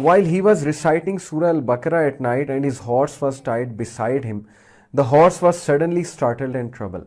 While he was reciting Surah Al-Baqarah at night and his horse was tied beside him, the horse was suddenly startled and troubled.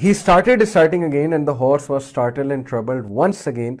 he started reciting again and the horse was startled and troubled once again.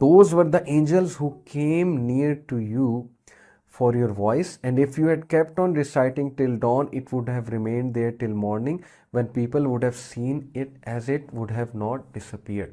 those were the angels who came near to you for your voice, and if you had kept on reciting till dawn, it would have remained there till morning, when people would have seen it as it would have not disappeared.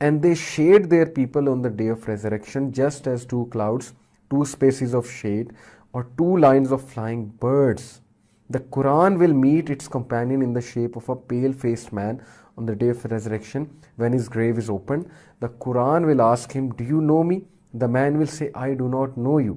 and they shade their people on the day of resurrection, just as 2 clouds, 2 spaces of shade, or 2 lines of flying birds. The Quran will meet its companion in the shape of a pale-faced man on the day of resurrection when his grave is opened. The Quran will ask him, do you know me? The man will say, I do not know you.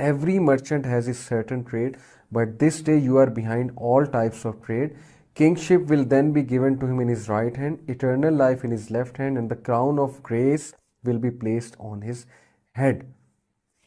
Every merchant has his certain trade, but this day you are behind all types of trade. Kingship will then be given to him in his right hand, eternal life in his left hand, and the crown of grace will be placed on his head.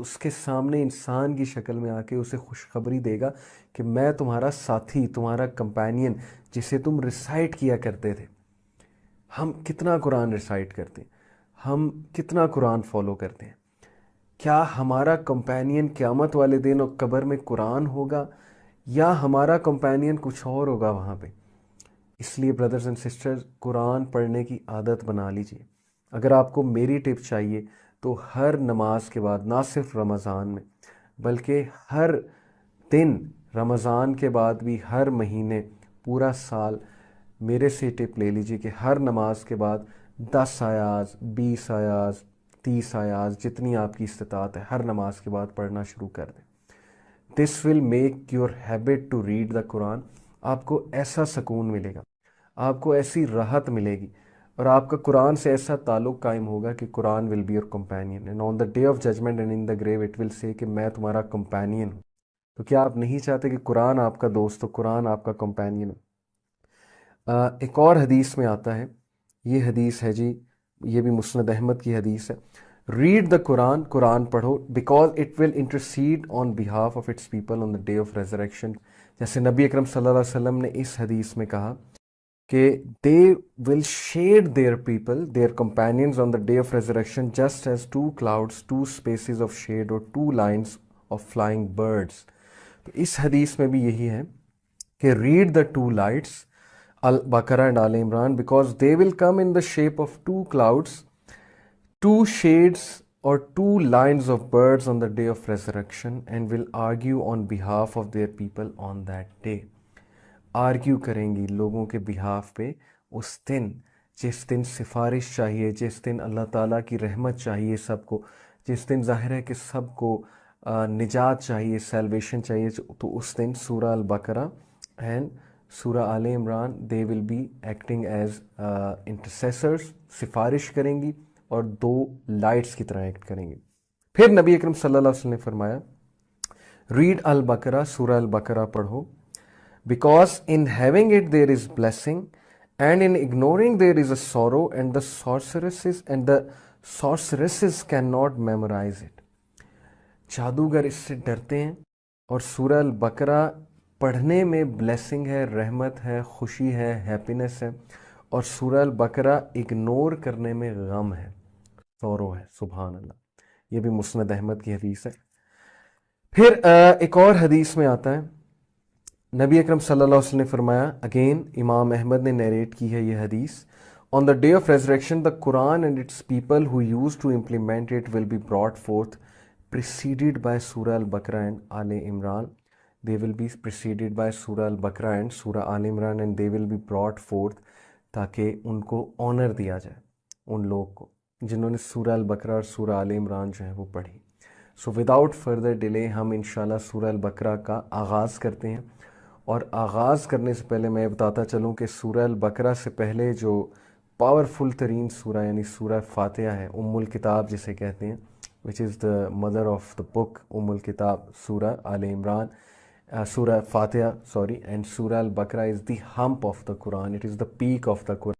اس کے سامنے انسان کی شکل میں آ کے اسے خوشخبری دے گا کہ میں تمہارا ساتھی، تمہارا کمپینین، جسے تم ریسائٹ کیا کرتے تھے۔ ہم کتنا قرآن ریسائٹ کرتے ہیں، ہم کتنا قرآن فالو کرتے ہیں؟ کیا ہمارا کمپینین قیامت والے دن اور قبر میں قرآن ہوگا، یا ہمارا کمپینین کچھ اور ہوگا وہاں پہ؟ اس لیے بردرز اینڈ سسٹرز، قرآن پڑھنے کی عادت بنا لیجئے۔ اگر آپ کو میری ٹپ چاہیے تو ہر نماز کے بعد، نہ صرف رمضان میں بلکہ ہر دن، رمضان کے بعد بھی ہر مہینے، پورا سال، میرے سے ٹپ لے لیجئے کہ ہر نماز کے بعد 10 آیات، 20 آیات، 30 آیات، جتنی آپ کی استطاعت ہے، ہر نماز کے بعد پڑھنا شروع کر دیں۔ This will make your habit to read the Quran. آپ کو ایسا سکون ملے گا، آپ کو ایسی راحت ملے گی، اور آپ کا قرآن سے ایسا تعلق قائم ہوگا کہ Quran will be your companion, and on the day of judgement and in the grave it will say کہ میں تمہارا کمپینین ہوں۔ تو کیا آپ نہیں چاہتے کہ قرآن آپ کا دوست ہو، قرآن آپ کا کمپینین ہو؟ ایک اور حدیث میں آتا ہے، یہ حدیث ہے جی، یہ بھی مسند احمد کی حدیث ہے، ریڈ دا قرآن، قرآن پڑھو، because it will intercede on behalf of its people on the day of resurrection. جیسے نبی اکرم صلی اللہ علیہ وسلم نے اس حدیث میں کہا کہ they will shade their people, their companions on the day of resurrection, just as two clouds, two spaces of shade or two lines of flying birds۔ تو اس حدیث میں بھی یہی ہے کہ read the two lights, Al-Baqarah and Al-Imran, because they will come in the shape of two clouds, two shades or two lines of birds on the day of resurrection, and will argue on behalf of their people on that day۔ Argue کریں گی لوگوں کے behalf پہ اس دن، جس دن سفارش چاہیے، جس دن اللہ تعالیٰ کی رحمت چاہیے سب کو، جس دن ظاہر ہے کہ سب کو نجات چاہیے، سیلویشن چاہیے۔ تو اس دن سورہ البقرہ اینڈ سورہ آل عمران دے ول بی ایکٹنگ ایز انٹرسیسرز، سفارش کریں گی اور دو لائٹس کی طرح ایکٹ کریں گی۔ پھر نبی اکرم صلی اللہ علیہ وسلم نے فرمایا ریڈ البقرہ، سورہ البقرہ پڑھو، because in having it there is blessing, and in ignoring there is a sorrow, and the sorceresses cannot memorize it۔ جادوگر اس سے ڈرتے ہیں، اور سورہ البقرہ پڑھنے میں بلیسنگ ہے، رحمت ہے، خوشی ہے، ہیپینس ہے، اور سورہ البقرہ اگنور کرنے میں غم ہے، سورو ہے۔ سبحان اللہ، یہ بھی مسند احمد کی حدیث ہے۔ پھر ایک اور حدیث میں آتا ہے، نبی اکرم صلی اللہ علیہ وسلم نے فرمایا، اگین امام احمد نے نیریٹ کی ہے یہ حدیث، on the day of resurrection the Quran and its people who used to implement it will be brought forth preceded by surah Al Baqarah and Aal Imran. they will be preceded by surah Al Baqarah and سورہ آل Imran and they will be brought forth، تاکہ ان کو owner دیا جائے، ان لوگ کو جنہوں نے سورہ البقرہ اور سورہ آل عمران جو ہے وہ پڑھی۔ سو وداؤٹ فردر ڈیلے ہم انشاءاللہ سورہ البقرہ کا آغاز کرتے ہیں، اور آغاز کرنے سے پہلے میں بتاتا چلوں کہ سورہ البقرہ سے پہلے جو پاورفل ترین سورہ یعنی سورہ فاتحہ ہے، ام الکتاب جسے کہتے ہیں، which is the mother of the book، ام الکتاب سورہ آل عمران، سورہ فاتحہ and سورہ البقرہ is the hump of the Quran، it is the peak of the Quran۔